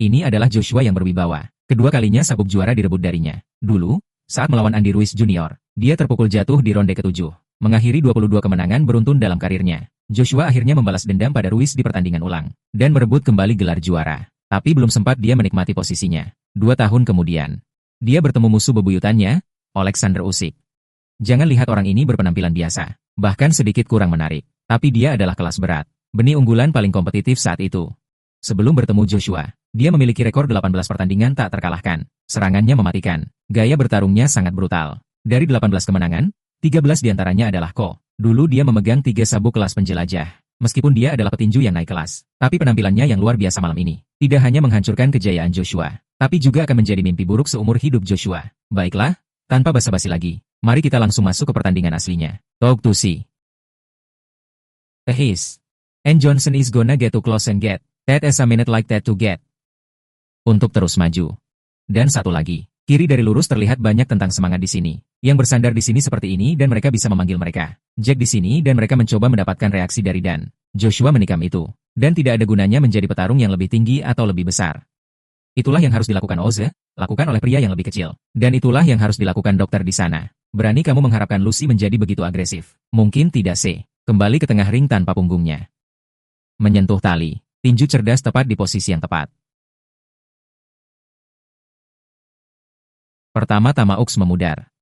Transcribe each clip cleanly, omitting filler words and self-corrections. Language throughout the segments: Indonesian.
Ini adalah Joshua yang berwibawa. Kedua kalinya sabuk juara direbut darinya. Dulu, saat melawan Andy Ruiz Jr., dia terpukul jatuh di ronde ke-7, mengakhiri 22 kemenangan beruntun dalam karirnya. Joshua akhirnya membalas dendam pada Ruiz di pertandingan ulang, dan merebut kembali gelar juara. Tapi belum sempat dia menikmati posisinya. 2 tahun kemudian, dia bertemu musuh bebuyutannya, Alexander Usyk. Jangan lihat orang ini berpenampilan biasa, bahkan sedikit kurang menarik, tapi dia adalah kelas berat. Benih unggulan paling kompetitif saat itu. Sebelum bertemu Joshua, dia memiliki rekor 18 pertandingan tak terkalahkan. Serangannya mematikan. Gaya bertarungnya sangat brutal. Dari 18 kemenangan, 13 diantaranya adalah KO. Dulu dia memegang 3 sabuk kelas penjelajah. Meskipun dia adalah petinju yang naik kelas, tapi penampilannya yang luar biasa malam ini tidak hanya menghancurkan kejayaan Joshua, tapi juga akan menjadi mimpi buruk seumur hidup Joshua. Baiklah, tanpa basa-basi lagi, mari kita langsung masuk ke pertandingan aslinya. Talk to see. And Johnson is gonna get too close and get that as a minute like that to get. Untuk terus maju. Dan satu lagi, kiri dari lurus terlihat banyak tentang semangat di sini. Yang bersandar di sini seperti ini dan mereka bisa memanggil mereka Jack di sini dan mereka mencoba mendapatkan reaksi dari Dan. Joshua menikam itu. Dan tidak ada gunanya menjadi petarung yang lebih tinggi atau lebih besar. Itulah yang harus dilakukan Oze, lakukan oleh pria yang lebih kecil. Dan itulah yang harus dilakukan dokter di sana. Berani kamu mengharapkan Lucy menjadi begitu agresif? Mungkin tidak sih. Kembali ke tengah ring tanpa punggungnya. Menyentuh tali. Tinju cerdas tepat di posisi yang tepat. Pertama-tama Ux memudar.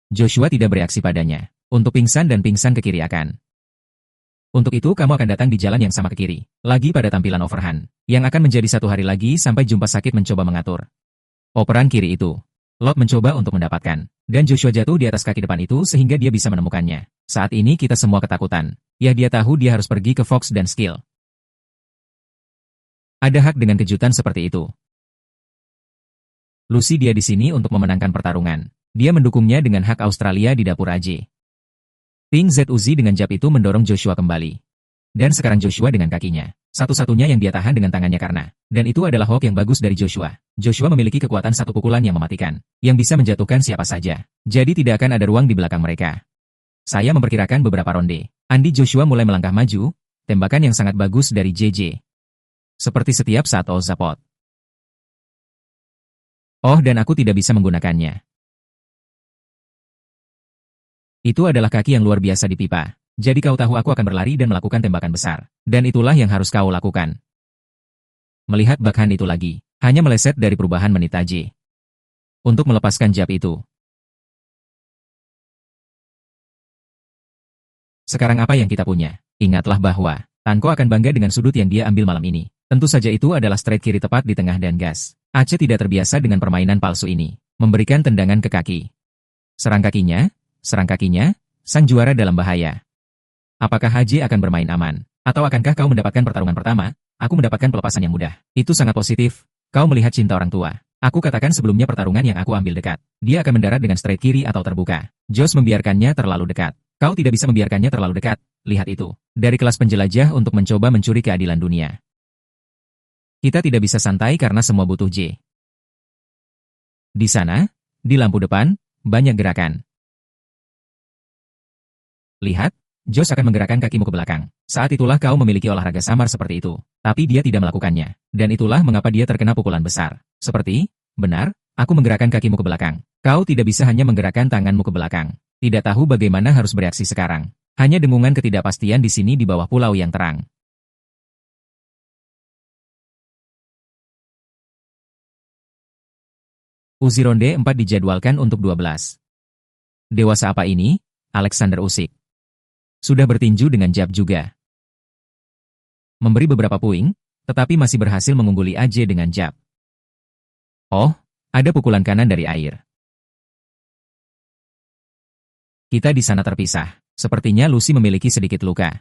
Joshua tidak bereaksi padanya. Untuk pingsan dan pingsan ke kiri akan. Untuk itu kamu akan datang di jalan yang sama ke kiri. Lagi pada tampilan overhand. Yang akan menjadi 1 hari lagi sampai jumpa sakit mencoba mengatur. Operan kiri itu. Lot mencoba untuk mendapatkan. Dan Joshua jatuh di atas kaki depan itu sehingga dia bisa menemukannya. Saat ini kita semua ketakutan. Ya dia tahu dia harus pergi ke Fox dan skill. Ada hak dengan kejutan seperti itu. Lucy dia di sini untuk memenangkan pertarungan. Dia mendukungnya dengan hak Australia di dapur AJ. Ping Z Uzi dengan jab itu mendorong Joshua kembali. Dan sekarang Joshua dengan kakinya. Satu-satunya yang dia tahan dengan tangannya karena. Dan itu adalah hook yang bagus dari Joshua. Joshua memiliki kekuatan satu pukulan yang mematikan. Yang bisa menjatuhkan siapa saja. Jadi tidak akan ada ruang di belakang mereka. Saya memperkirakan beberapa ronde. Andy Joshua mulai melangkah maju. Tembakan yang sangat bagus dari JJ. Seperti setiap saat Ozapot. Oh dan aku tidak bisa menggunakannya. Itu adalah kaki yang luar biasa di pipa. Jadi kau tahu aku akan berlari dan melakukan tembakan besar. Dan itulah yang harus kau lakukan. Melihat backhand itu lagi. Hanya meleset dari perubahan menit AJ. Untuk melepaskan jab itu. Sekarang apa yang kita punya? Ingatlah bahwa Tanko akan bangga dengan sudut yang dia ambil malam ini. Tentu saja itu adalah straight kiri tepat di tengah dan gas. Aceh tidak terbiasa dengan permainan palsu ini. Memberikan tendangan ke kaki. Serang kakinya, sang juara dalam bahaya. Apakah Haji akan bermain aman? Atau akankah kau mendapatkan pertarungan pertama? Aku mendapatkan pelepasan yang mudah. Itu sangat positif. Kau melihat cinta orang tua. Aku katakan sebelumnya pertarungan yang aku ambil dekat. Dia akan mendarat dengan straight kiri atau terbuka. Josh membiarkannya terlalu dekat. Kau tidak bisa membiarkannya terlalu dekat. Lihat itu. Dari kelas penjelajah untuk mencoba mencuri keadilan dunia. Kita tidak bisa santai karena semua butuh J. Di sana, di lampu depan, banyak gerakan. Lihat, Josh akan menggerakkan kakimu ke belakang. Saat itulah kau memiliki olahraga samar seperti itu. Tapi dia tidak melakukannya. Dan itulah mengapa dia terkena pukulan besar. Seperti, benar, aku menggerakkan kakimu ke belakang. Kau tidak bisa hanya menggerakkan tanganmu ke belakang. Tidak tahu bagaimana harus bereaksi sekarang. Hanya dengungan ketidakpastian di sini di bawah pulau yang terang. Uzi ronde 4 dijadwalkan untuk 12. Dewasa apa ini? Alexander Usyk. Sudah bertinju dengan jab juga. Memberi beberapa puing, tetapi masih berhasil mengungguli AJ dengan jab. Oh, ada pukulan kanan dari air. Kita di sana terpisah. Sepertinya Lucy memiliki sedikit luka.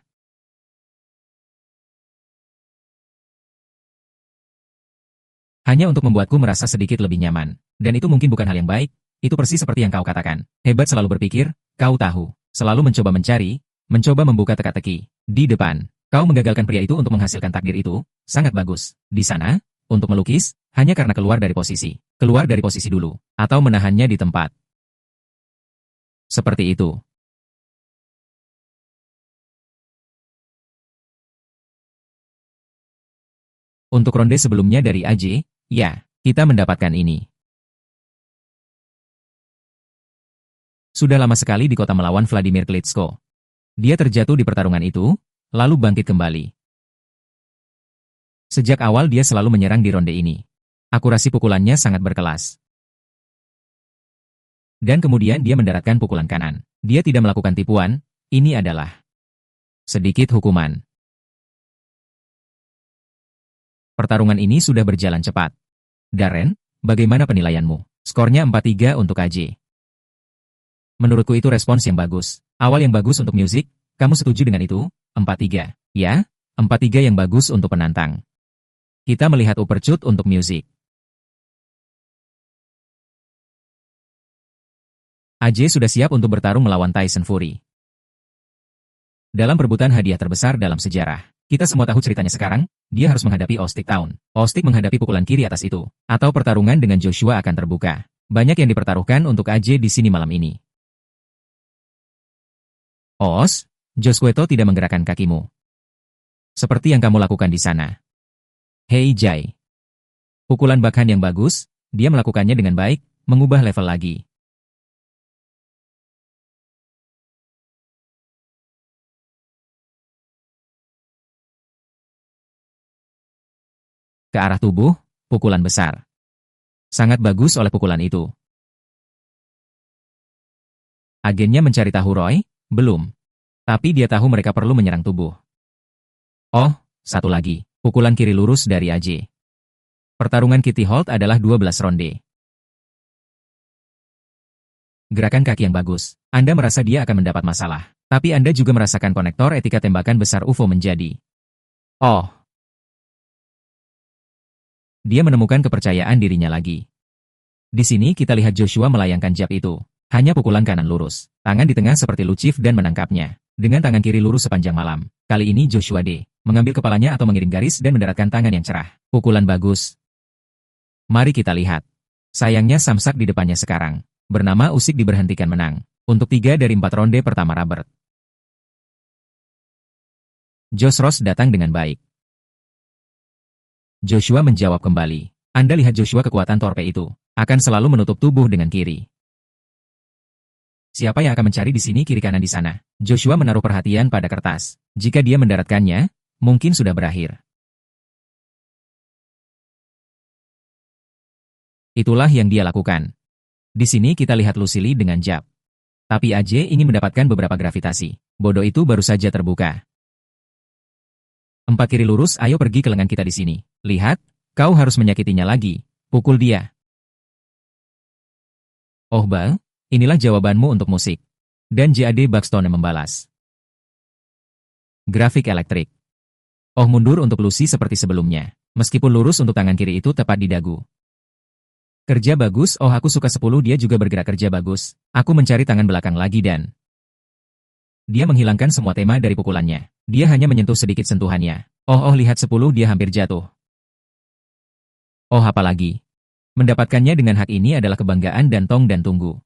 Hanya untuk membuatku merasa sedikit lebih nyaman. Dan itu mungkin bukan hal yang baik. Itu persis seperti yang kau katakan. Hebat selalu berpikir, kau tahu. Selalu mencoba mencari, mencoba membuka teka-teki. Di depan, kau menggagalkan pria itu untuk menghasilkan takdir itu. Sangat bagus. Di sana, untuk melukis, hanya karena keluar dari posisi. Keluar dari posisi dulu. Atau menahannya di tempat. Seperti itu. Untuk ronde sebelumnya dari AJ, Ya, kita mendapatkan ini. Sudah lama sekali di kota melawan Vladimir Klitschko. Dia terjatuh di pertarungan itu, lalu bangkit kembali. Sejak awal dia selalu menyerang di ronde ini. Akurasi pukulannya sangat berkelas. Dan kemudian dia mendaratkan pukulan kanan. Dia tidak melakukan tipuan, ini adalah sedikit hukuman. Pertarungan ini sudah berjalan cepat. Darren, bagaimana penilaianmu? Skornya 4-3 untuk AJ. Menurutku itu respons yang bagus. Awal yang bagus untuk musik, kamu setuju dengan itu? 4-3. Ya, 4-3 yang bagus untuk penantang. Kita melihat uppercut untuk musik. AJ sudah siap untuk bertarung melawan Tyson Fury. Dalam perebutan hadiah terbesar dalam sejarah. Kita semua tahu ceritanya sekarang, dia harus menghadapi Ostic Town. Ostic menghadapi pukulan kiri atas itu. Atau pertarungan dengan Joshua akan terbuka. Banyak yang dipertaruhkan untuk AJ di sini malam ini. Os, Josqueto tidak menggerakkan kakimu. Seperti yang kamu lakukan di sana. Hei Jai. Pukulan backhand yang bagus, dia melakukannya dengan baik, mengubah level lagi. Ke arah tubuh, pukulan besar. Sangat bagus oleh pukulan itu. Agennya mencari tahu Roy? Belum. Tapi dia tahu mereka perlu menyerang tubuh. Oh, satu lagi. Pukulan kiri lurus dari AJ. Pertarungan Kitty Holt adalah 12 ronde. Gerakan kaki yang bagus. Anda merasa dia akan mendapat masalah. Tapi Anda juga merasakan konektor etika tembakan besar UFO menjadi. Oh. Dia menemukan kepercayaan dirinya lagi. Di sini kita lihat Joshua melayangkan jab itu. Hanya pukulan kanan lurus. Tangan di tengah seperti Lucif dan menangkapnya. Dengan tangan kiri lurus sepanjang malam. Kali ini Joshua D. mengambil kepalanya atau mengiring garis dan mendaratkan tangan yang cerah. Pukulan bagus. Mari kita lihat. Sayangnya Samsak di depannya sekarang. Bernama Usyk diberhentikan menang. Untuk 3 dari 4 ronde pertama Robert. Josh Ross datang dengan baik. Joshua menjawab kembali. Anda lihat Joshua kekuatan torpe itu. Akan selalu menutup tubuh dengan kiri. Siapa yang akan mencari di sini kiri kanan di sana? Joshua menaruh perhatian pada kertas. Jika dia mendaratkannya, mungkin sudah berakhir. Itulah yang dia lakukan. Di sini kita lihat Lucille dengan jab. Tapi AJ ingin mendapatkan beberapa gravitasi. Bodoh itu baru saja terbuka. 4 kiri lurus, ayo pergi ke lengan kita di sini. Lihat, kau harus menyakitinya lagi. Pukul dia. Oh Bal, inilah jawabanmu untuk musik. Dan JAD Buxton membalas. Grafik elektrik. Oh mundur untuk Lucy seperti sebelumnya. Meskipun lurus untuk tangan kiri itu tepat di dagu. Kerja bagus, oh aku suka 10 dia juga bergerak kerja bagus. Aku mencari tangan belakang lagi dan... Dia menghilangkan semua tema dari pukulannya. Dia hanya menyentuh sedikit sentuhannya. Oh lihat 10 dia hampir jatuh. Oh apalagi. Mendapatkannya dengan hak ini adalah kebanggaan dan tong dan tunggu.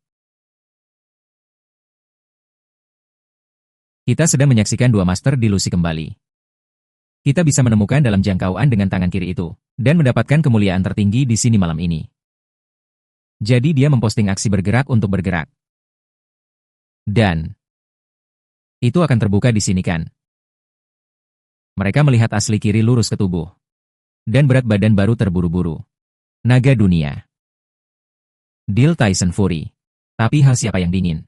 Kita sedang menyaksikan 2 master di Lucy kembali. Kita bisa menemukan dalam jangkauan dengan tangan kiri itu, dan mendapatkan kemuliaan tertinggi di sini malam ini. Jadi dia memposting aksi bergerak untuk bergerak. Dan itu akan terbuka di sini kan? Mereka melihat asli kiri lurus ke tubuh. Dan berat badan baru terburu-buru. Naga dunia. Deal Tyson Fury. Tapi hal siapa yang dingin?